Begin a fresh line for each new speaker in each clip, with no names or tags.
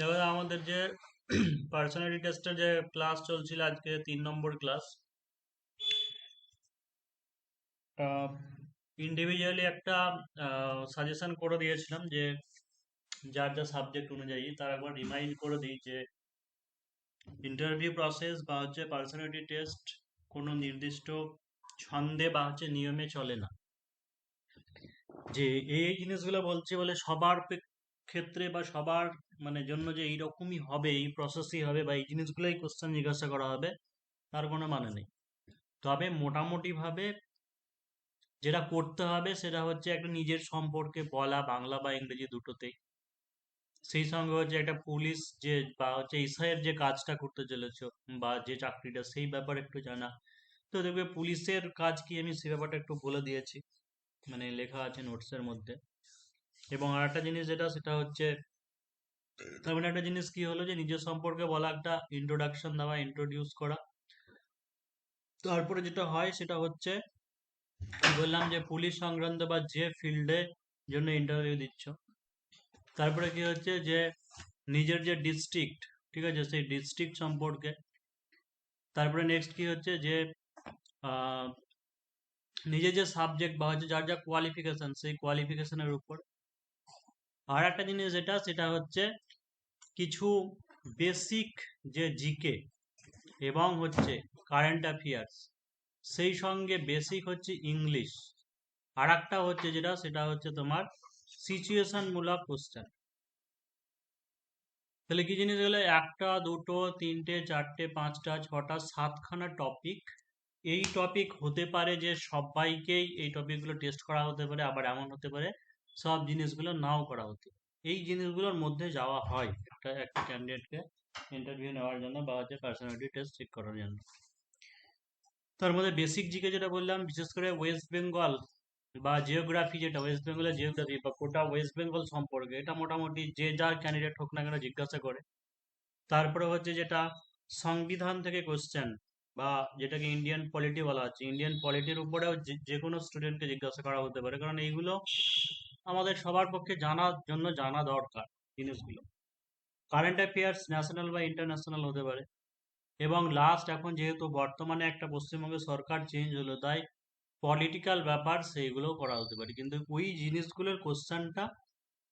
এবার আমাদের যে পার্সোনালিটি টেস্টের যে ক্লাস চলছিল, আজকে 3 নম্বর ক্লাস। ইন্ডিভিজুয়ালি একটা সাজেশন করে দিয়েছিলাম যে যার যা সাবজেক্ট অনুযায়ী তার একবার রিমাইন্ড করে দিই যে ইন্টারভিউ প্রসেস বা পার্সোনালিটি টেস্ট কোনো নির্দিষ্ট ছন্দে বা নিয়মে চলে না। যে এই জিনিসগুলো বলছি বলে সবার ক্ষেত্রে বা সবার জন্য যে এইরকমই হবে, এই প্রসেসই হবে বা এই জিনিসগুলোই কোশ্চেন জিজ্ঞাসা করা হবে, তার কোনো মানে নেই। তবে মোটামুটি ভাবে যেটা করতে হবে সেটা হচ্ছে একটা নিজের সম্পর্কে বলা, বাংলা বা ইংরেজি দুটোতেই। সেই সঙ্গে হচ্ছে একটা পুলিশ যে বা এসআইয়ের যে কাজটা করতে চলেছো বা যে চাকরিটা, সেই ব্যাপারে একটু জানা। তো দেখবে পুলিশের কাজ কি, আমি সে ব্যাপারটা একটু বলে দিয়েছি, লেখা আছে নোটসের মধ্যে। এবং আর একটা জিনিস যেটা, সেটা হচ্ছে তার একটা জিনিস কি হলো যে নিজের সম্পর্কে বলা, একটা ইন্ট্রোডাকশন দেওয়া, ইন্ট্রোডিউস করা। তারপরে যেটা হয় সেটা হচ্ছে বললাম যে পুলিশ সংক্রান্ত বা যে ফিল্ডে জন্য ইন্টারভিউ দিচ্ছ, তারপরে কি হচ্ছে যে নিজের যে ডিস্ট্রিক্ট, ঠিক আছে, সেই ডিস্ট্রিক্ট সম্পর্কে। তারপরে নেক্সট কি হচ্ছে যে আহ, নিজের যে সাবজেক্ট বা যার যা কোয়ালিফিকেশন, সেই কোয়ালিফিকেশনের উপর। আর একটা জিনিস যেটা, সেটা হচ্ছে কিছু বেসিক যে জিকে এবং কারেন্ট অ্যাফেয়ার্স, সেই সঙ্গে বেসিক ইংলিশ। আর একটা যেটা, সেটা তোমার সিচুয়েশন মূলক কোশ্চেন। তাহলে কি জিনিস গেলে, একটা দুটো তিনটে চারটে পাঁচটা ছটা সাতখানা টপিক। এই টপিক হতে পারে যে সবাইকেই এই টপিকগুলো টেস্ট করা হতে পারে, আবার এমন হতে পারে সব জিনিসগুলো নাও করা হতে পারে। এই জিনিসগুলোর মধ্যে যাওয়া হয় একটা একটা ক্যান্ডিডেটকে ইন্টারভিউ নেওয়ার জন্য বা পার্সোনালিটি টেস্ট চেক করার জন্য। তার মধ্যে বেসিক জিকে যেটা বললাম, বিশেষ করে ওয়েস্ট বেঙ্গল বা জিওগ্রাফি, যেটা ওয়েস্ট বেঙ্গলের জিওগ্রাফি বা গোটা ওয়েস্ট বেঙ্গল সম্পর্কে, এটা মোটামুটি যে যার ক্যান্ডিডেট হোক না কেন জিজ্ঞাসা করে। তারপরে যেটা সংবিধান থেকে কোশ্চেন, বা যেটাকে ইন্ডিয়ান পলিটি বলা হচ্ছে, ইন্ডিয়ান পলিটির উপরেও যে কোনো স্টুডেন্টকে জিজ্ঞাসা করা হতে পারে, কারণ এইগুলো আমাদের সবার পক্ষে জানার জন্য জানা দরকার জিনিসগুলো। কারেন্ট অ্যাফেয়ার্স ন্যাশনাল বা ইন্টারন্যাশনাল হতে পারে। এবং লাস্ট, এখন যেহেতু বর্তমানে একটা পশ্চিমবঙ্গের সরকার চেঞ্জ হলো, তাই পলিটিক্যাল ব্যাপার সেইগুলো করা হতে পারে, কিন্তু ওই জিনিসগুলোর কোশ্চেনটা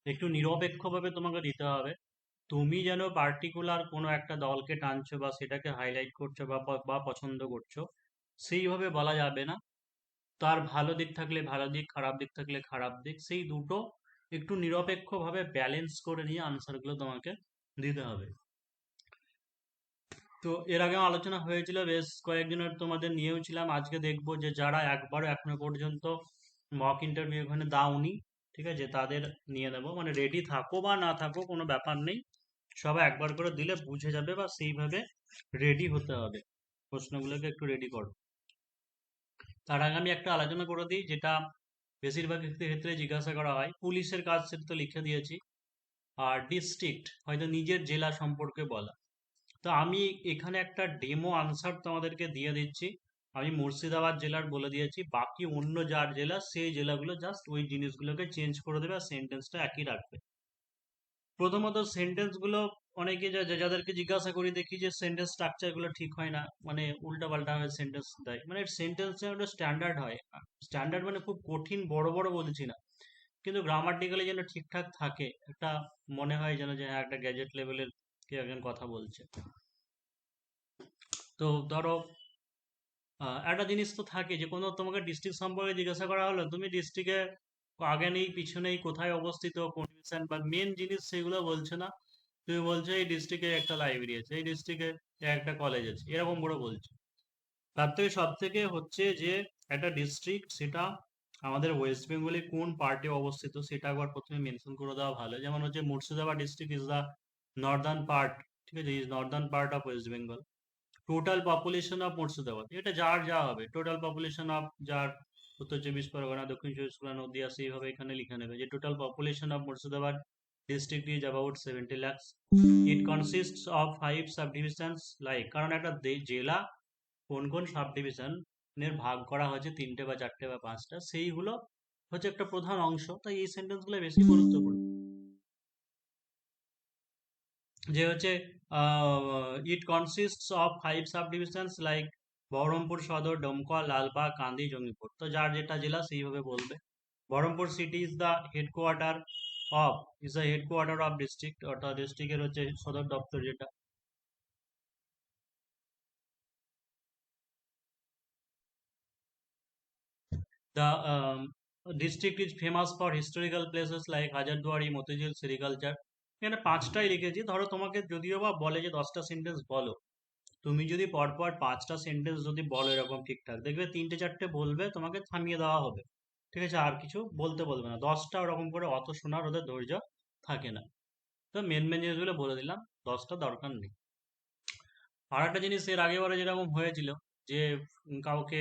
একটু নিরপেক্ষভাবে তোমাকে দিতে হবে। তুমি যেন পার্টিকুলার কোনো একটা দলকে টানছো বা সেটাকে হাইলাইট করছো বা পছন্দ করছো, সেইভাবে বলা যাবে না। তার ভালো দিক থাকলে ভালো দিক, খারাপ দিক থাকলে খারাপ দিক, সেই দুটো একটু নিরপেক্ষভাবে ব্যালেন্স করে নিয়ে আনসারগুলো তোমাকে দিতে হবে। তো এর আগে আলোচনা হয়েছিল, বেশ কয়েকদিনের তোমাদের নিয়েও ছিলাম। আজকে দেখবো যে যারা একবারও এখনো পর্যন্ত মক ইন্টারভিউ এখানে দাওনি, ঠিক আছে, তাদের নিয়ে নেবো। রেডি থাকো বা না থাকো কোনো ব্যাপার নেই, সবাই একবার করে দিলে বুঝে যাবে, বা সেইভাবে রেডি হতে হবে। প্রশ্নগুলোকে একটু রেডি করো। তার আগে আমি একটা আলোচনা করে দিই, যেটা বেশিরভাগ ক্ষেত্রে জিজ্ঞাসা করা হয়। পুলিশের কাজ সেটা তো লিখে দিয়েছি। আর ডিস্ট্রিক্ট, হয়তো নিজের জেলা সম্পর্কে বলা। তো আমি এখানে একটা ডেমো আনসার তোমাদেরকে দিয়ে দিচ্ছি। আমি মুর্শিদাবাদ জেলার বলে দিয়েছি, বাকি অন্য যার জেলা, সেই জেলাগুলো জাস্ট ওই জিনিসগুলোকে চেঞ্জ করে দেবে আর সেন্টেন্সটা একই রাখবে। প্রথমত সেন্টেন্স গুলো, অনেকে যাদেরকে জিজ্ঞাসা করি দেখি যে সেন্টেন্স স্ট্রাকচার গুলো ঠিক হয় না, উল্টা পাল্টা হয়ে সেন্টেন্স দেয়। সেন্টেন্স একটা স্ট্যান্ডার্ড হয়। স্ট্যান্ডার্ড খুব কঠিন বড় বড় বলছি না, কিন্তু গ্রামাটিক্যালি যেন ঠিকঠাক থাকে, একটা মনে হয় যেন যে হ্যাঁ, একটা গ্যাজেট লেভেলের কেউ একজন কথা বলছে। তো ধরো, একটা জিনিস তো থাকে যে কোনো তোমাকে ডিস্ট্রিক্ট সম্পর্কে জিজ্ঞাসা করা হলো, তুমি ডিস্ট্রিক্টে আগে নেই পিছু নেই, কোথায় অবস্থিত, কোন ডিভিশন বা মেন জিনিস সেগুলো বলছে না। তুমি বলছো এই ডিস্ট্রিক্টে একটা লাইব্রেরি আছে, এই ডিস্ট্রিক্টে একটা কলেজ আছে, এরকম করে বলছো। তার থেকে সব থেকে যে একটা ডিস্ট্রিক্ট, সেটা আমাদের ওয়েস্ট বেঙ্গলে কোন পার্টে অবস্থিত সেটা একবার প্রথমে মেনশন করে দেওয়া ভালো। যেমন Murshidabad district is the Northern part, ঠিক আছে, is Northern part of West Bengal. Total population of Murshidabad, এটা যার যা হবে, টোটাল পপুলেশন অফ যার উত্তর চব্বিশ পরগনা, দক্ষিণ চব্বিশ পরগনা, নদিয়া, সেইভাবে এখানে লিখে নেবে যে total population of Murshidabad district is about 70 lakhs। It consists of 5 subdivisions, like, কারণ একটা জেলা কোন কোন সাব ডিভিশন এর ভাগ করা হয়েছে, তিনটে বা চারটে বা পাঁচটা, সেইগুলো একটা প্রধান অংশ। তাই এই সেন্টেন্স গুলো বেশি গুরুত্বপূর্ণ। যে হচ্ছে it consists of 5 subdivisions like Baharampur Sadar, Domkal, Lalbagh, কান্দি, জঙ্গিপুর। তো যার যেটা জেলা সেইভাবে বলবে। Baharampur city is the headquarter of is the headquarter of district, অর্থাৎ ডিস্ট্রিক্টের হচ্ছে সদর দপ্তর যেটা। The district is famous for historical places like Hazarduari, Motijheel, sericulture. এখানে পাঁচটাই লিখেছি। ধরো তোমাকে যদিও বা বলে যে 10টা সেন্টেন্স বলো, তুমি যদি পরপর 5টা সেন্টেন্স যদি বলো এরকম ঠিকঠাক, দেখবে 3টে 4টে বলবে, তোমাকে থামিয়ে দেওয়া হবে। ঠিক আছে, আর কিছু বলতে বলবে না। 10টা ওরকম করে অত শোনার ওদের ধৈর্য থাকে না। তো মেন মেন জিনিসগুলো বলে দিলাম, 10টা দরকার নেই। আর একটা জিনিস, এর আগেবারে যেরকম হয়েছিল যে কাউকে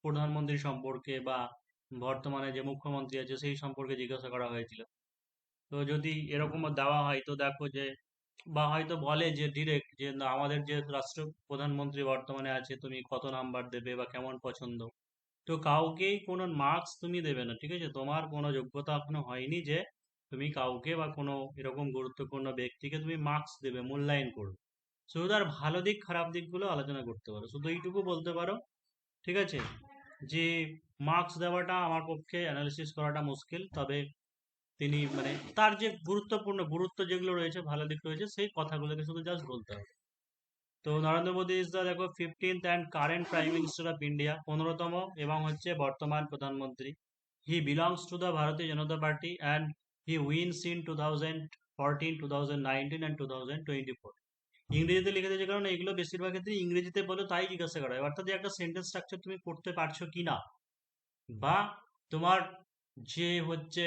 প্রধানমন্ত্রী সম্পর্কে বা বর্তমানে যে মুখ্যমন্ত্রী আছে সেই সম্পর্কে জিজ্ঞাসা করা হয়েছিল। তো যদি এরকমও দেওয়া হয় তো দেখো যে, বা হয়তো বলে যে ডিরেক্ট যে না, আমাদের যে রাষ্ট্র প্রধানমন্ত্রী বর্তমানে আছে তুমি কত নাম্বার দেবে বা কেমন পছন্দ। তো কাউকেই কোনো মার্কস তুমি দেবে না, ঠিক আছে? তোমার কোনো যোগ্যতা এখনো হয়নি যে তুমি কাউকে বা কোনো এরকম গুরুত্বপূর্ণ ব্যক্তিকে তুমি মার্কস দেবে, মূল্যায়ন করবে। শুধু তার ভালো দিক খারাপ দিকগুলো আলোচনা করতে পারো, শুধু এইটুকু বলতে পারো। ঠিক আছে, যে মার্কস দেওয়াটা আমার পক্ষে অ্যানালিসিস করাটা মুশকিল, তবে তিনি মানে তার যে গুরুত্বপূর্ণ গুরুত্ব যেগুলো রয়েছে, ভালো দিক রয়েছে, সেই কথাগুলোকে শুধু জাস্ট বলতে হবে। তো নরেন্দ্র মোদী ইজ দ্য দেখো 15th and current prime minister of India, 15তম এবং হচ্ছে বর্তমান প্রধানমন্ত্রী। He belongs to the Bharatiya Janata Party and he wins in 2014, 2019 and 2024। ইংরেজিতে লিখে দিয়েছে কারণ এগুলো বেশিরভাগ ক্ষেত্রে ইংরেজিতে বলে, তাই জিজ্ঞাসা করা হয়। অর্থাৎ যে একটা সেন্টেন্স স্ট্রাকচার তুমি করতে পারছো কি না, বা তোমার যে হচ্ছে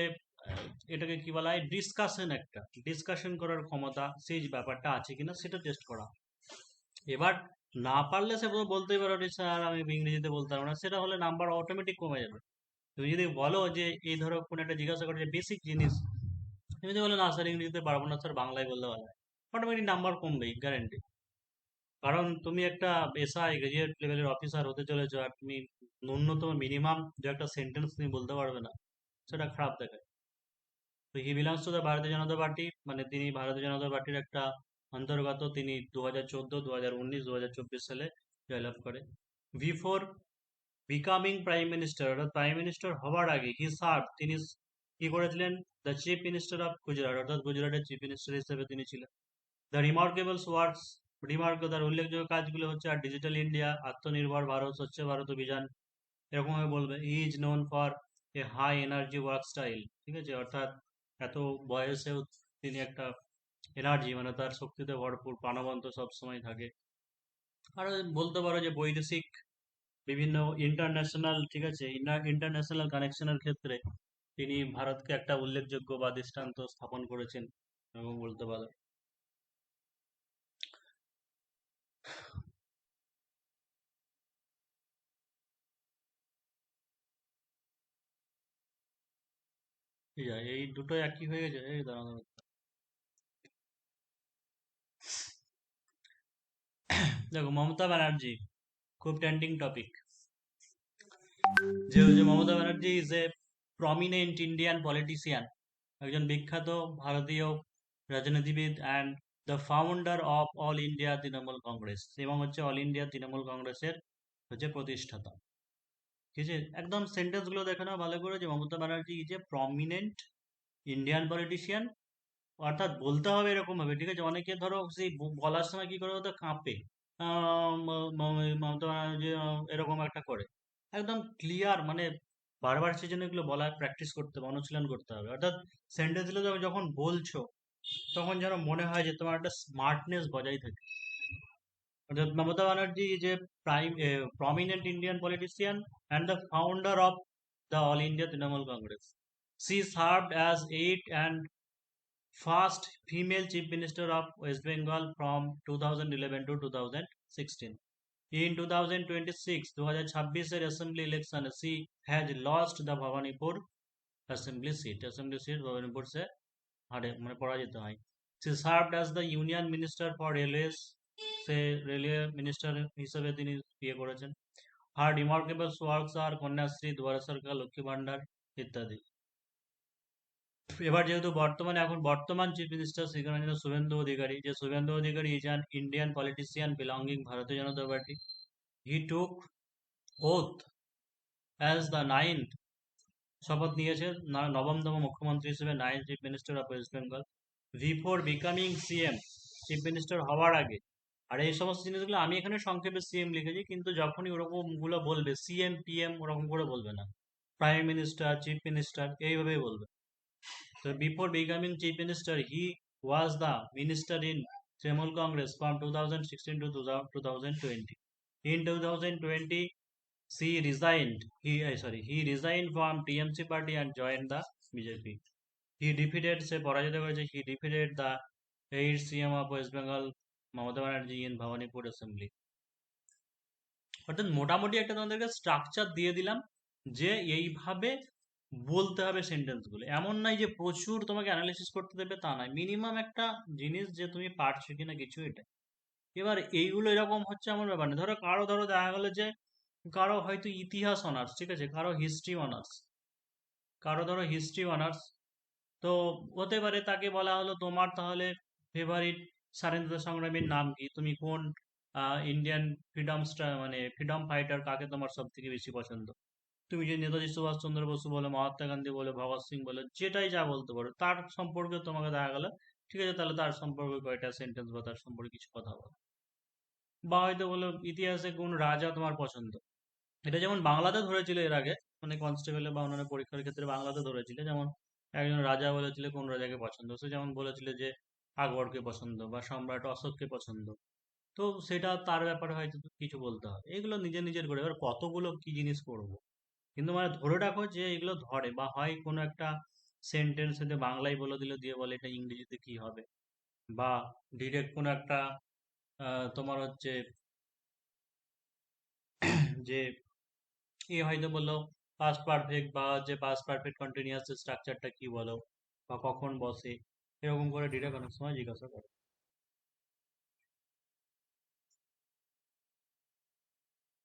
এটাকে কি বলা হয়, ডিসকাশন, একটা ডিসকাশন করার ক্ষমতা, সেই যে ব্যাপারটা আছে কিনা সেটা টেস্ট করা। এবার না পারলে সে বলতেই পারো যে স্যার আমি ইংরেজিতে বলতে পারবো না, সেটা হলে নাম্বার অটোমেটিক কমে যাবে। তুমি যদি বলো যে এই ধরো কোনো একটা জিজ্ঞাসা করে যে বেসিক জিনিস, তুমি যদি বলো না স্যার ইংরেজিতে পারবো না স্যার, বাংলায় বললে ভালো হয়, অটোমেটিক নাম্বার কমবেই, গ্যারেন্টি। কারণ তুমি একটা এসআই গ্রাজুয়েট লেভেলের অফিসার হতে চলেছো, আর তুমি ন্যূনতম মিনিমাম যে একটা সেন্টেন্স তুমি বলতে পারবে না, সেটা খারাপ দেখায়। তো হি belongs to the Bharatiya Janata party, মানে তিনি ভারতীয় জনতা পার্টির একটা অন্তর্গত। তিনি 2014, 2019, 2024 সালে জয়লাভ করে। বিফোর বিকামিং প্রাইম মিনিস্টার, অর্থাৎ প্রাইম মিনিস্টার হওয়ার আগে, হি সার্ভ, তিনি কি করেছিলেন, the chief minister of Gujarat, অর্থাৎ গুজরাটের চিফ মিনিস্টার হিসেবে তিনি ছিলেন। দ্য রিমার্কেবলস ওয়ার্কস, তার উল্লেখযোগ্য কাজগুলো হচ্ছে আর ডিজিটাল ইন্ডিয়া, আত্মনির্ভর ভারত, স্বচ্ছ ভারত অভিযান, এরকম ভাবে বলবে। He is known for a high energy work style, ঠিক আছে? অর্থাৎ এত বয়সেও তিনি একটা এনার্জি, মানে তার শক্তিতে ভরপুর, প্রাণবন্ত সব সময় থাকে। আর বলতে পারো যে বৈদেশিক বিভিন্ন ইন্টারন্যাশনাল, ঠিক আছে, ইন্টারন্যাশনাল কানেকশনের ক্ষেত্রে তিনি ভারতকে একটা উল্লেখযোগ্য বা দৃষ্টান্ত স্থাপন করেছেন, এবং বলতে পারো। ঠিক আছে, এই দুটো একই হয়ে গেছে, এই দাঁড়ানো। দেখো মমতা ব্যানার্জি, খুব ট্রেন্ডিং টপিক। যে হচ্ছে Mamata Banerjee is a prominent Indian politician, একজন বিখ্যাত ভারতীয় রাজনীতিবিদ, and the founder of all India Trinamool Congress, এবং হচ্ছে অল ইন্ডিয়া তৃণমূল কংগ্রেসের হচ্ছে প্রতিষ্ঠাতা। ঠিক আছে, একদম সেন্টেন্স গুলো দেখে নাও ভালো করে, যে Mamata Banerjee is a prominent Indian politician. অর্থাৎ বলতে হবে এরকম ভাবে, ঠিক আছে? অনেকে ধরো সেই বলার সময় কি করে, হয়তো কাঁপে, মমতা ব্যানার্জি এরকম একটা করে, একদম ক্লিয়ার, মানে বারবার সেই জন্য এগুলো বলা, প্র্যাকটিস করতে হবে, অনুশীলন করতে হবে। অর্থাৎ সেন্টেন্সগুলো যখন বলছো, তখন যেন মনে হয় যে তোমার একটা স্মার্টনেস বজায় থাকে। অর্থাৎ Mamata Banerjee is a prime prominent Indian politician and the founder of the All India Trinamool Congress. She served as eighth and first female chief minister of West Bengal from 2011 to 2016. In 2026, 2026 assembly election, she has lost the Bhavanipur assembly seat. Assembly seat Bhavanipur से हारे মানে পরাজিত হয়। She served as the Union Minister for Railways, say railway minister হিসেবে তিনি ইয়ে করেছেন। Her remarkable works are Kanyashree, দুয়ারে সরকার, লক্ষ্মী ভান্ডার ইত্যাদি। এবার যেহেতু বর্তমান চিফ মিনিস্টার সেখানে যেন Suvendu Adhikari is an Indian politician belonging Bharatiya Janata Party. He took oath as the ninth, শপথ নিয়েছে নবমতম মুখ্যমন্ত্রী হিসেবে, ninth chief minister of West Bengal, before becoming CM, chief minister হওয়ার আগে। আর এই সমস্ত জিনিসগুলো আমি এখানে সংক্ষেপে সিএম লিখেছি, কিন্তু যখনই ওরকম গুলো বলবে সিএম পিএম ওরকম করে বলবে না, প্রাইম মিনিস্টার চিফ মিনিস্টার এইভাবেই বলবে। So before becoming chief minister, he was the minister in Trinamool Congress from 2016 to 2020. In 2020, he resigned from TMC party and joined the BJP. He defeated, he defeated the 8th CM of West Bengal, Mamata Banerjee in Bhawanipur Assembly. অর্থাৎ মোটামুটি একটা তোমাদেরকে structure দিয়ে দিলাম যে এইভাবে বলতে হবে সেন্টেন্সগুলো। এমন নয় যে প্রচুর তোমাকে অ্যানালিসিস করতে দেবে, তা নয়, মিনিমাম একটা জিনিস যে তুমি পারছো কিনা কিছু, এটা। এবার এইগুলো এরকম হচ্ছে এমন ব্যাপার না, ধরো দেখা গেলো যে কারো হয়তো ইতিহাস অনার্স, ঠিক আছে, কারো হিস্ট্রি অনার্স, তো হতে পারে তাকে বলা হলো তোমার তাহলে ফেভারিট স্বাধীনতা সংগ্রামীর নাম কি, তুমি কোন ইন্ডিয়ান ফ্রিডম ফাইটার কাকে তোমার সব থেকে বেশি পছন্দ। তুমি যদি নেতাজি সুভাষচন্দ্র বসু বলো, মহাত্মা গান্ধী বলো, ভগৎ সিং বলো, যেটাই যা বলতে পারো তার সম্পর্কে তোমাকে দেখা গেল, ঠিক আছে, তাহলে তার সম্পর্কে কয়টা সেন্টেন্স বা তার সম্পর্কে কিছু কথা বলো। বা হয়তো বলো ইতিহাসে কোন রাজা তোমার পছন্দ। এটা যেমন বাংলাতে ধরেছিল এর আগে, মানে কনস্টেবলে বা অন্যান্য পরীক্ষার ক্ষেত্রে বাংলাতে ধরেছিল, যেমন একজন রাজা বলেছিল কোন রাজাকে পছন্দ, সে যেমন বলেছিল যে আকবরকে পছন্দ বা সম্রাট অশোককে পছন্দ। তো সেটা তার ব্যাপারে হয়তো কিছু বলতে হবে, এগুলো নিজের নিজের করে। এবার কতগুলো কি জিনিস করব, কিন্তু মানে ধরে রাখো যে এগুলো ধরে, বা হয় কোনো একটা সেন্টেন্স বাংলায় বলে দিল, দিয়ে বলে এটা ইংরেজিতে কি হবে, বা ডিরেক্ট কোনো একটা তোমার হচ্ছে যে হয়তো বললো পাস্ট পারফেক্ট, বা যে পাস্ট পারফেক্ট কন্টিনিউয়াস স্ট্রাকচারটা কি বলো, বা কখন বসে, এরকম করে ডিরেক্ট অনেক সময় জিজ্ঞাসা করে।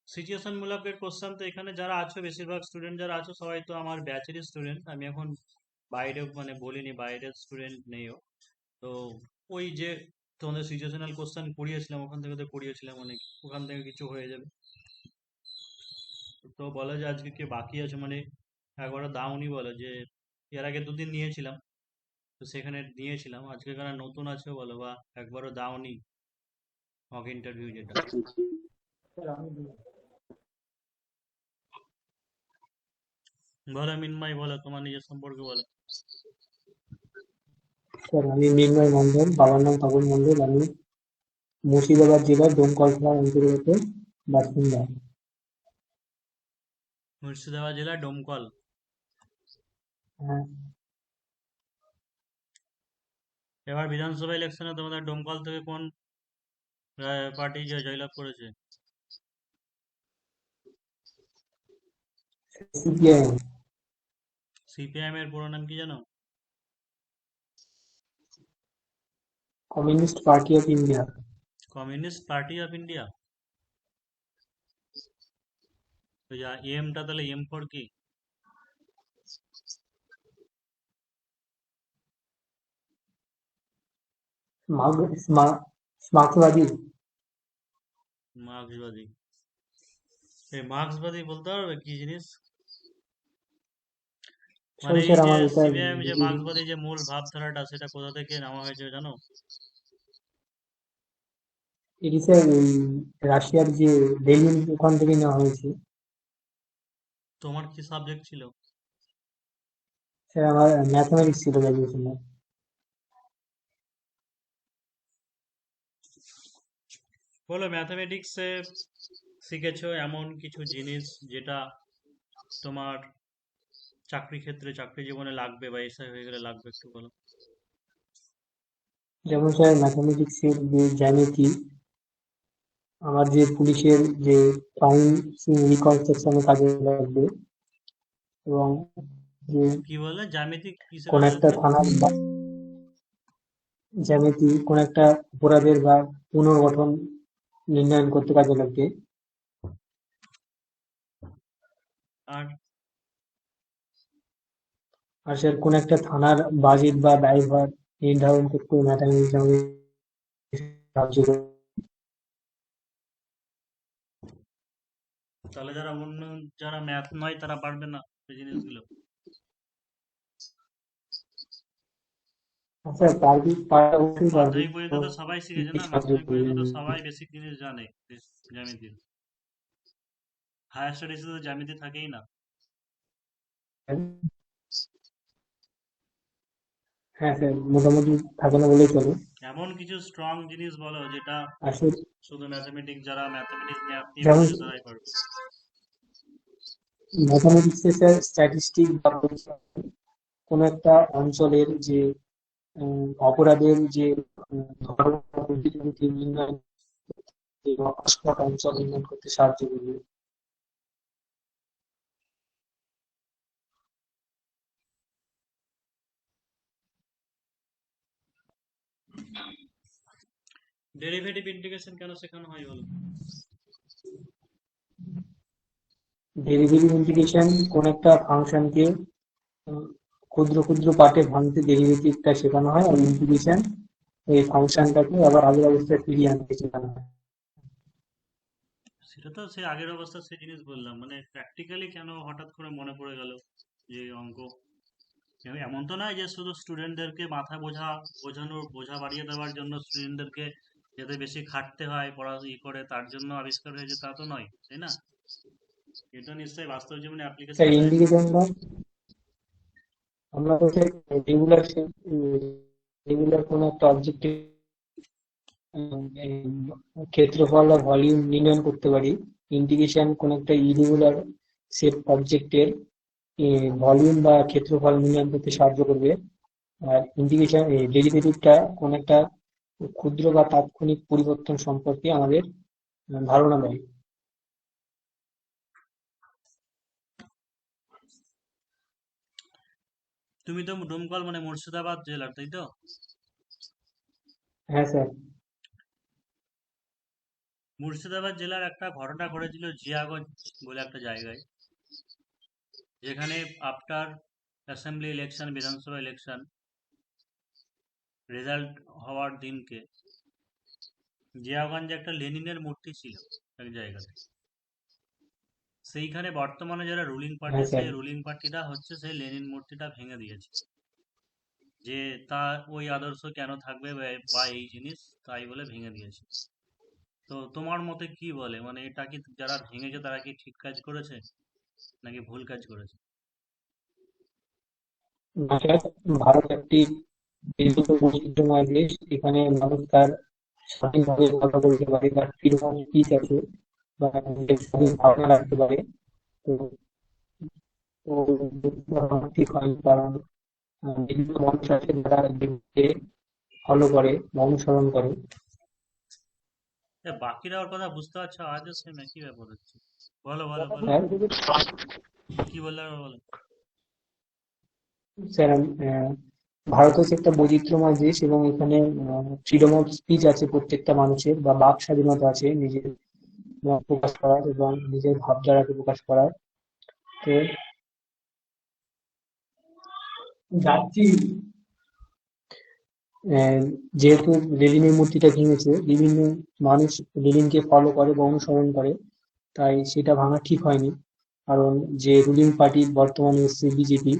সিচুয়েশন মূলকের কোশ্চেন তো এখানে যারা আছো, বেশিরভাগ স্টুডেন্ট যারা আছো সবাই তো আমার ব্যাচেরই স্টুডেন্ট, আমি এখন বাইরে মানে বলিনি, বাইরের স্টুডেন্ট নেইও। তো ওই যে তোমাদের সিচুয়েশনাল কোশ্চেন করিয়েছিলাম, ওখান থেকে তো করিয়েছিলাম অনেক, ওখান থেকে কিছু হয়ে যাবে। তো বলো যে আজকে কে বাকি আছে, মানে একবারও দাওনি, বলো যে এর আগে দুদিন নিয়েছিলাম, তো সেখানে দিয়েছিলাম, আজকে কারা নতুন আছে বলো, বা একবারও দাওনি মক ইন্টারভিউ যেটা। বলো মিনময়, বলো তোমার নিজের সম্পর্কে বলো।
স্যার, আমি মৃন্ময় মন্ডল, বাবার নাম তপন মন্ডল। আমি মুর্শিদাবাদ জেলার ডোমকল থানার অন্তর্গত বাসিন্দা।
মুর্শিদাবাদ জেলা ডোমকল।
হ্যাঁ,
এবার বিধানসভা ইলেকশনে তোমাদের ডোমকল থেকে কোন পার্টি জয়লাভ করেছে?
সিপিআইএম,
সিপিআইএম এর পুরো নাম কি জানো?
Communist party of India.
Communist party of India. তো যা এমটা, তাহলে এম ফর কি?
মার্ক্সবাদী।
মার্ক্সবাদী। এই মার্ক্সবাদী বলতে পারবে কি জিনিস? মানে
সরি
এই
স্যার,
যে
আমার এটা
সিপিআইএম যে মার্ক্সবাদী যে মূল ভাবধারাটা, সেটা কোথা থেকে নেওয়া হয়েছে জানো?
এটি স্যার রাশিয়ার যে লেনিন, ওখান থেকে নেওয়া হয়েছে।
তোমার কি সাবজেক্ট ছিল?
স্যার, আমার ম্যাথমেটিক্স ছিল গ্র্যাজুয়েশনে।
বলো, ম্যাথামেটিক্সে শিখেছো এমন কিছু জিনিস যেটা তোমার চাকরি ক্ষেত্রে, চাকরি জীবনে লাগবে, বা এসআই হয়ে গেলে লাগবে, একটু বলো।
যেমন স্যার, ম্যাথমেটিক্সের যে জ্যামিতি, আমার যে পুলিশের যে ক্রাইম সিন রিকনস্ট্রাকশনে কাজে লাগবে, এবং যে
কি বললে, জ্যামিতিক কিসে
কোন
কাজে
একটা
লাগবে?
থানার জ্যামিতি, কোন একটা অপরাধের বা পুনর্গঠন নির্ণয়ন করতে কাজে লাগবে।
আর
আর স্যার কোন একটা থানার বাজেট বা ব্যয়ভার নির্ধারণ করতে ম্যাথামেটিক্স আমাদের সাহায্য করে।
তাহলে যারা অন্য, যারা ম্যাথ নয় তারা পারবে না এই জিনিসগুলো।
আচ্ছা, পারবি, পারা অবশ্যই পারবি,
মাধ্যমিক পর্যন্ত তো সবাই শিখেছে না,
সাহায্য
মাধ্যমিক পর্যন্ত
করবেন।
তো সবাই বেসিক জিনিস জানে জ্যামিতির। হায়ার স্টাডিজে তো জ্যামিতি থাকেই না।
হ্যাঁ স্যার, মোটামুটি থাকে না বলেই চলে।
এমন কিছু স্ট্রং জিনিস বলো যেটা
আসলে
শুধু ম্যাথমেটিক্স, যারা ম্যাথমেটিক্স নিয়ে
যেমন
পড়েছে তারাই পারবে।
ম্যাথামেটিক্সে স্যার স্ট্যাটিস্টিক বা কোন একটা অঞ্চলের যে অপরাধের যে ধরন নির্ণয়, হটস্পট অঞ্চল নির্ণয় করতে সাহায্য করবে।
ডেরিভেটিভ ইন্টিগ্রেশন কেন শেখানো হয় বলো?
ডেরিভেটিভ ইন্টিগ্রেশন কোন একটা ফাংশনকে ক্ষুদ্র ক্ষুদ্র পার্টে ভাঙতে ডেরিভেটিভটা শেখানো হয়, আর ইন্টিগ্রেশন এই ফাংশনটাকে আবার আগের অবস্থায় ফিরিয়ে আনতে শেখানো হয়।
সেটা তো সে আগের অবস্থা, সে জিনিস বললাম, মানে প্র্যাকটিক্যালি কেন হঠাৎ করে মনে পড়ে গেল যে অঙ্ক। এমন তো নয় যে শুধু স্টুডেন্টদেরকে মাথা বোঝা বাড়িয়ে দেওয়ার জন্য, স্টুডেন্টদেরকে যাতে বেশি খাটতে হয় পড়া করে তার জন্য আবিষ্কার হয়েছে, তা তো নয়, তাই না? এটা নিশ্চয়ই বাস্তব জীবনে অ্যাপ্লিকেশন
স্যার
আছে।
ইন্টিগ্রেশনটা আমরা তো রেগুলার রেগুলার কোন একটা অবজেক্টের ক্ষেত্রফল বা ভলিউম নির্ণয় করতে পারি। ইন্টিগ্রেশন কোন একটা ইরেগুলার সেট অবজেক্টের ভলিউম বা ক্ষেত্রফল নির্ণয় করতে সাহায্য করবে। আর ইন্টিগ্রেশন ডেরিভেটিভটা কোন একটা ক্ষুদ্র বা তাৎক্ষণিক পরিবর্তন সম্পর্কে আমাদের ধারণা দেয়।
তুমি তো ডোমকল মানে মুর্শিদাবাদ জেলার, তাই তো?
হ্যাঁ স্যার।
মুর্শিদাবাদ জেলার একটা ঘটনা ঘটেছিল জিয়াগঞ্জ বলে একটা জায়গায়, যেখানে আফটার অ্যাসেম্বলি ইলেকশন, বিধানসভা ইলেকশন রেজাল্ট হওয়ার দিনকে জিয়াগঞ্জে একটা লেনিনের মূর্তি ছিল এক জায়গাতে। সেইখানে বর্তমানে যারা রুলিং পার্টি,
হ্যাঁ স্যার।
সেই রুলিং পার্টিরা হচ্ছে সেই লেনিন মূর্তিটা ভেঙে দিয়েছে, যে তা ওই আদর্শ কেন থাকবে বা এই জিনিস, তাই বলে ভেঙে দিয়েছে। তো তোমার মতে কি বলে, মানে এটা কি যারা ভেঙেছে তারা কি ঠিক কাজ করেছে নাকি ভুল কাজ করেছে?
না স্যার, ভারত একটি বিস্তৃত বৈচিত্র্যময় দেশ। এখানে মানুষ তার স্বাধীনভাবে কথা বলতে পারে, তার ফ্রিডম অফ স্পিচ আছে, বা নিজের স্বাধীন ভাবনা রাখতে পারে। তো তো ঠিক হয়নি, কারণ বিভিন্ন মানুষ আছে যারা এগুলোকে ফলো করে বা অনুসরণ করে।
বাকিরা ওর কথা বুঝতে পারছো, আজও সেম একই ব্যাপার হচ্ছে। বলো বলো বলো,
স্যার,
কি বললে আবার বলো।
স্যার ভারত হচ্ছে একটা বৈচিত্র্যময় দেশ, এবং এখানে ফ্রিডম অফ স্পিচ আছে প্রত্যেকটা মানুষের, বা বাক স্বাধীনতা আছে নিজের মত প্রকাশ করার এবং নিজের ভাবধারাকে প্রকাশ করার। তো যাচ্ছি, আহ, যেহেতু লেনিনের মূর্তিটা ভেঙেছে, বিভিন্ন মানুষ লেনিনকে ফলো করে বা অনুসরণ করে, তাই সেটা ভাঙা ঠিক হয়নি। কারণ যে রুলিং পার্টি বর্তমানে এসছে বিজেপি,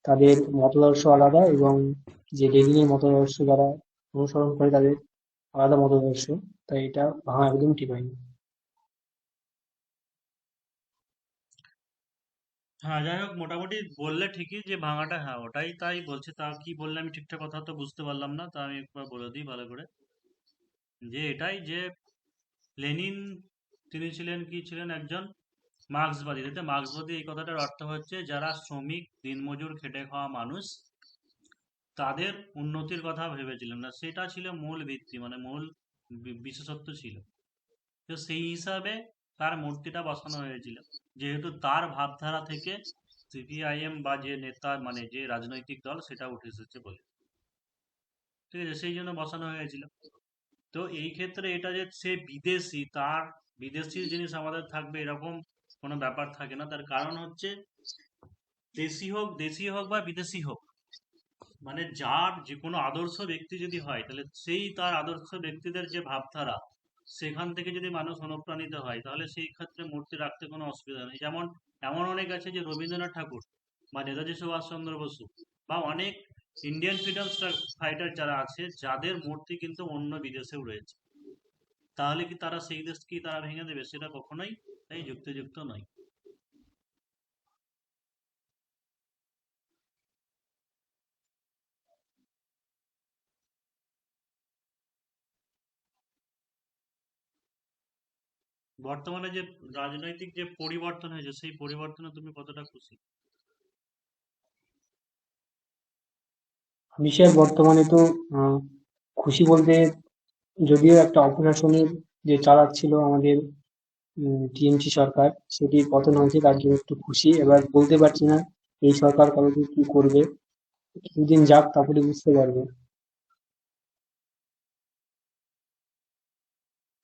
তাদের মতাদর্শ আলাদা, এবং যে লেনিনের মতাদর্শ যারা অনুসরণ করে তাদের আলাদা মতাদর্শ। তাই এটা ভাঙা একদম ঠিক হয়নি।
হ্যাঁ, যাই হোক, মোটামুটি বললে ঠিকই যে ভাঙাটা, হ্যাঁ ওটাই, তাই বলছি। তা কি বললে আমি ঠিকঠাক কথা তো বুঝতে পারলাম না, তা আমি একবার বলে দিই ভালো করে, যে এটাই যে লেনিন, তিনি ছিলেন কি, ছিলেন একজন মার্ক্সবাদী। তাতে মার্ক্সবাদী এই কথাটার অর্থ হচ্ছে যারা শ্রমিক, দিনমজুর, খেটে খাওয়া মানুষ, তাদের উন্নতির কথা ভেবেছিলেন না, সেটা ছিল মূল ভিত্তি, মানে মূল বিশেষত্ব ছিল। তো সেই হিসাবে তার মূর্তিটা বসানো হয়েছিল, যেহেতু তার ভাবধারা থেকে সিপিআইএম বা যে নেতা, মানে যে রাজনৈতিক দল, সেটা উঠে এসেছে বলে, ঠিক আছে, সেই জন্য বসানো হয়েছিল। তো এই ক্ষেত্রে এটা যে সে বিদেশি, তার বিদেশি জিনিস আমাদের থাকবে এরকম কোনো ব্যাপার থাকে না। তার কারণ হচ্ছে দেশি হোক বা বিদেশি হোক, মানে যার যে কোনো আদর্শ ব্যক্তি যদি হয়, তাহলে সেই তার আদর্শ ব্যক্তিদের যে ভাবধারা, সেখান থেকে যদি মানুষ অনুপ্রাণিত হয়, তাহলে সেই ক্ষেত্রে মূর্তি রাখতে কোনো অসুবিধা নেই। যেমন এমন অনেক আছে যে রবীন্দ্রনাথ ঠাকুর বা নেতাজি সুভাষচন্দ্র বসু বা অনেক ইন্ডিয়ান ফ্রিডম ফাইটার যারা আছে, যাদের মূর্তি কিন্তু অন্য বিদেশেও রয়েছে, তাহলে কি তারা সেই দেশ কি তারা ভেঙে দেবে? সেটা কখনোই এই যুক্তিযুক্ত নয়। বর্তমানে যে রাজনৈতিক যে পরিবর্তন হয়েছে, সেই পরিবর্তনে তুমি কতটা খুশি?
আমি স্যার বর্তমানে তো আহ, খুশি বলতে, যদিও একটা অপ্রশাসনিক যে চালাচ্ছিল আমাদের টিএমসি সরকার, সেটির পতন হয়েছে, তার জন্য একটু খুশি। এবার বলতে পারছি না এই সরকার কবে কি করবে, কিছুদিন যাক তারপরে বুঝতে পারবে।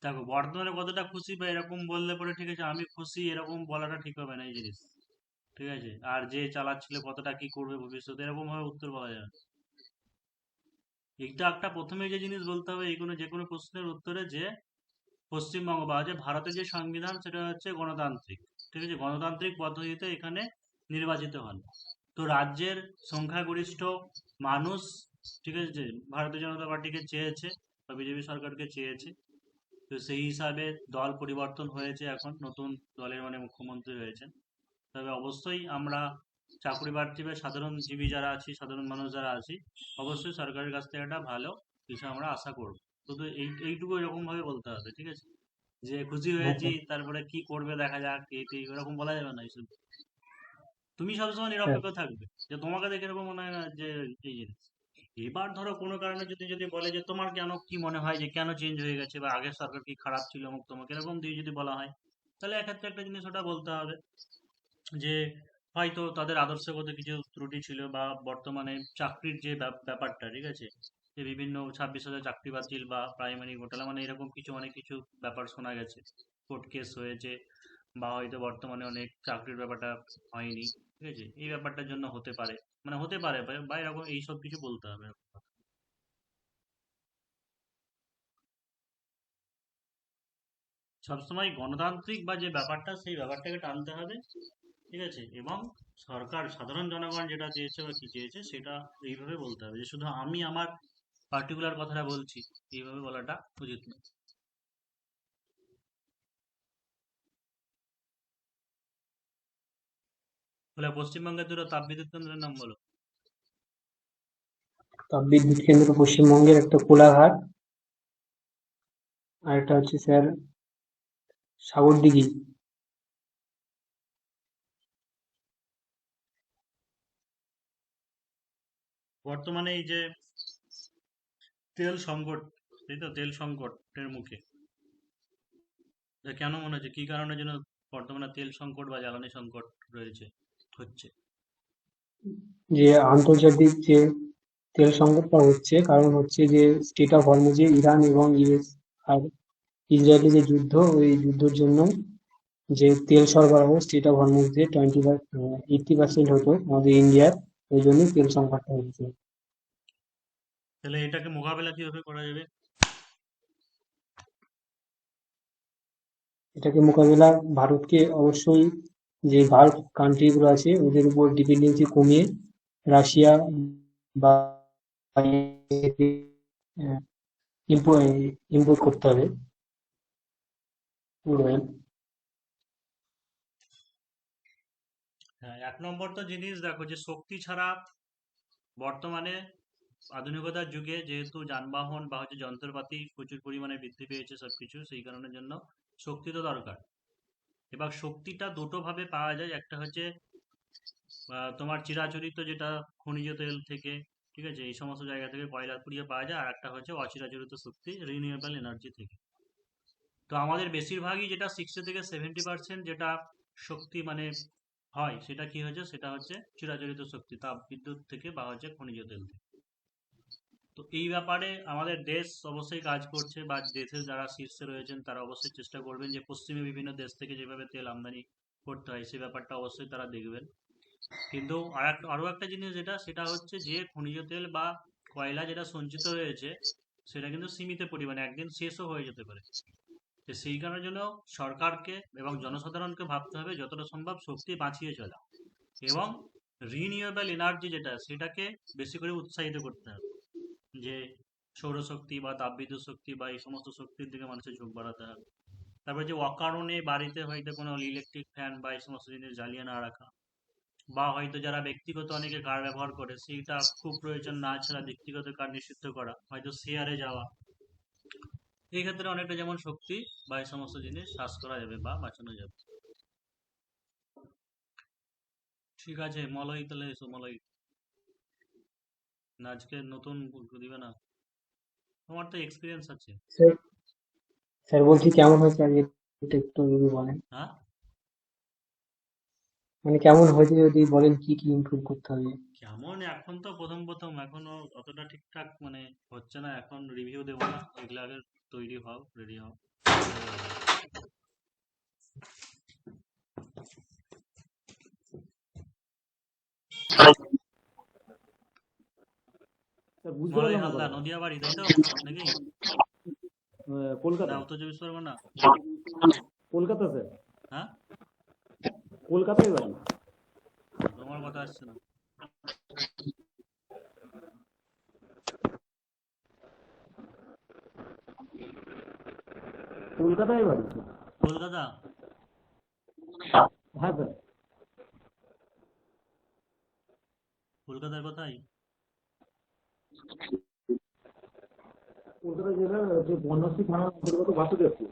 দেখো, বর্তমানে কতটা খুশি বা এরকম বললে পরে ঠিক আছে আমি খুশি এরকম বলাটা ঠিক হবে না এই জিনিস, ঠিক আছে? আর যে চালাচ্ছিল কতটা কি করবে ভবিষ্যতে, এরকম ভাবে উত্তর বলা যাবে না। এইটা একটা প্রথমে যে জিনিস বলতে হবে এই কোনো যে কোনো প্রশ্নের উত্তরে, যে পশ্চিমবঙ্গ বা যে ভারতের যে সংবিধান সেটা হচ্ছে গণতান্ত্রিক, ঠিক আছে? গণতান্ত্রিক পদ্ধতিতে এখানে নির্বাচিত হন। তো রাজ্যের সংখ্যাগরিষ্ঠ মানুষ, ঠিক আছে, ভারতীয় জনতা পার্টিকে চেয়েছে বা বিজেপি সরকারকে চেয়েছে। তো সেই হিসাবে দল পরিবর্তন হয়েছে, এখন নতুন দলের মানে মুখ্যমন্ত্রী হয়েছেন। তবে অবশ্যই আমরা চাকরি প্রার্থী বা সাধারণ জীবী যারা আছি, সাধারণ মানুষ যারা আছি, অবশ্যই সরকারের কাছ থেকে একটা ভালো কিছু আমরা আশা করব। শুধু এইটুকু এরকম ভাবে বলতে হবে, ঠিক আছে? যে খুশি
হ্যাঁ
হয়েছি
স্যার।
তারপরে কি করবে দেখা যাক, এই এরকম বলা যাবে না এইসব। তুমি সবসময়
হ্যাঁ।
নিরপেক্ষ থাকবে, যে তোমাকে দেখে এরকম মনে হয় না যে এই জিনিস। এবার ধরো কোনো কারণে যদি যদি বলে যে তোমার কেন কি মনে হয় যে কেন চেঞ্জ হয়ে গেছে বা আগের সরকার কি খারাপ ছিল, অমুক তোমাকে এরকম দিয়ে যদি বলা হয়, তাহলে এক্ষেত্রে একটা জিনিস ওটা বলতে হবে যে হয়তো তাদের আদর্শগত কিছু ত্রুটি ছিল, বা বর্তমানে চাকরির যে ব্যাপারটা, ঠিক আছে, যে বিভিন্ন 26,000 চাকরি বাতিল বা প্রাইমারি ঘোটালা, মানে এরকম কিছু অনেক কিছু ব্যাপার শোনা গেছে, কোর্ট কেস হয়েছে, বা হয়তো বর্তমানে অনেক চাকরির ব্যাপারটা হয়নি, ঠিক আছে, এই ব্যাপারটার জন্য হতে পারে, মানে হতে পারে বা এরকম এইসব কিছু বলতে হবে। সবসময় গণতান্ত্রিক বা যে ব্যাপারটা সেই ব্যাপারটাকে টানতে হবে, ঠিক আছে? এবং সরকার সাধারণ জনগণ যেটা চেয়েছে বা কি চেয়েছে সেটা এইভাবে বলতে হবে, যে শুধু আমি আমার পার্টিকুলার কথাটা বলছি, এইভাবে বলাটা উচিত নয়। বলে পশ্চিমবঙ্গের দুটো তাপবিদ্যুৎ কেন্দ্রের নাম বলো।
তাপবিদ্যুৎ কেন্দ্র পশ্চিমবঙ্গের একটা কোলাঘাট, আর একটা হচ্ছে স্যার সাগরদিঘি।
বর্তমানে এই যে তেল সংকট, তাই তো, তেল সংকটের মুখে, তা কেন মনে হচ্ছে কি কারণে যেন বর্তমানে তেল সংকট বা জ্বালানি সংকট রয়েছে, হচ্ছে?
যে আন্তর্জাতিক যে তেল সংকটটা হচ্ছে, কারণ হচ্ছে যে স্টেট অফ হরমুজে ইরান এবং ইউএস আর ইসরায়েলের যে যুদ্ধ, ওই যুদ্ধের জন্য যে তেল সরবরাহ স্টেট অফ হরমুজ দিয়ে 80% হতো আমাদের ইন্ডিয়ার, ওই জন্যই তেল সংকটটা হচ্ছে।
তাহলে এটাকে মোকাবেলা কিভাবে করা যাবে?
এটাকে মোকাবেলা ভারতকে অবশ্যই, যে ভাল্ব কান্ট্রি গুলো আছে ওদের উপর ডিপেন্ডেন্সি কমিয়ে রাশিয়া বা ইম্পোর্ট করতে হবে ক্রুড অয়েল।
হ্যাঁ, এক নম্বর তো জিনিস দেখো যে শক্তি ছাড়া বর্তমানে আধুনিকতার যুগে যেহেতু যানবাহন বা হচ্ছে যন্ত্রপাতি প্রচুর পরিমাণে বৃদ্ধি পেয়েছে সবকিছু, সেই কারণের জন্য শক্তি তো দরকার। এবার শক্তিটা দুটো ভাবে পাওয়া যায়, একটা হচ্ছে তোমার চিরাচরিত যেটা খনিজ তেল থেকে, ঠিক আছে, এই সমস্ত জায়গা থেকে কয়লা পুড়িয়ে পাওয়া যায়, আর একটা হচ্ছে অচিরাচরিত শক্তি রিনিউয়েবল এনার্জি থেকে। তো আমাদের বেশিরভাগই যেটা 60 থেকে 70% যেটা শক্তি মানে হয়, সেটা কি হচ্ছে, সেটা হচ্ছে চিরাচরিত শক্তি, তাপ বিদ্যুৎ থেকে বা হচ্ছে খনিজ তেল থেকে। তো এই ব্যাপারে আমাদের দেশ অবশ্যই কাজ করছে, বা দেশের যারা শীর্ষে রয়েছেন তারা অবশ্যই চেষ্টা করবেন যে পশ্চিমে বিভিন্ন দেশ থেকে যেভাবে তেল আমদানি করতে হয় সে ব্যাপারটা অবশ্যই তারা দেখবেন। কিন্তু আরো একটা জিনিস সেটা হচ্ছে যে খনিজ তেল বা কয়লা যেটা সঞ্চিত রয়েছে সেটা কিন্তু সীমিত পরিমাণে একদিন শেষও হয়ে যেতে পারে। তো সেই কারণের জন্য সরকারকে এবং জনসাধারণকে ভাবতে হবে যতটা সম্ভব শক্তি বাঁচিয়ে চলা এবং রিনিউয়েবল এনার্জি সেটাকে বেশি করে উৎসাহিত করতে হবে। যে সৌরশক্তি বা তাপবিদ্যুৎ শক্তি বা এই সমস্ত শক্তির দিকে মানুষের ঝোঁক বাড়াতে হবে। তারপরে যে অকারণে বাড়িতে হয়তো কোনো ইলেকট্রিক ফ্যান বা এই সমস্ত জিনিস জ্বালিয়ে না রাখা, বা হয়তো যারা ব্যক্তিগত অনেকে কার ব্যবহার করে সেইটা খুব প্রয়োজন না ছাড়া ব্যক্তিগত কার নিষিদ্ধ করা, হয়তো শেয়ারে যাওয়া, এই ক্ষেত্রে অনেকটা যেমন শক্তি বা এই সমস্ত জিনিস হ্রাস করা যাবে বা বাঁচানো যাবে। ঠিক আছে, মলয় তাহলে এসো মলয়। না আজকে নতুন দিবে না? তোমার তো এক্সপিরিয়েন্স আছে।
স্যার স্যার বলছি কেমন হয়েছে আজকে, এটা একটু যদি বলেন।
হ্যাঁ,
মানে কেমন হয়েছে যদি বলেন, কি কি ইমপ্রুভ করতে হবে।
কেমন এখন তো প্রথম প্রথম এখনো অতটা ঠিকঠাক মানে হচ্ছে না, এখন রিভিউ দেবো না, এগুলো আগে তৈরি হও, রেডি হও, তারপরে বলবো।
স্যার বুঝতে
মলয়
পারলাম না
হালদার,
কথাটা।
নদিয়া বাড়ি তাই তো নাকি? না
কলকাতা।
উত্তর চব্বিশ পরগনা?
কলকাতা স্যার।
হ্যাঁ,
কলকাতায় বাড়ি।
তোমার কথা আসছে না।
কলকাতায় বাড়ি।
কলকাতা?
হ্যাঁ স্যার।
কলকাতার কোথায়?
কলকাতা জেলার যে বনশ্রী থানার অন্তর্গত বাসুদেবপুর।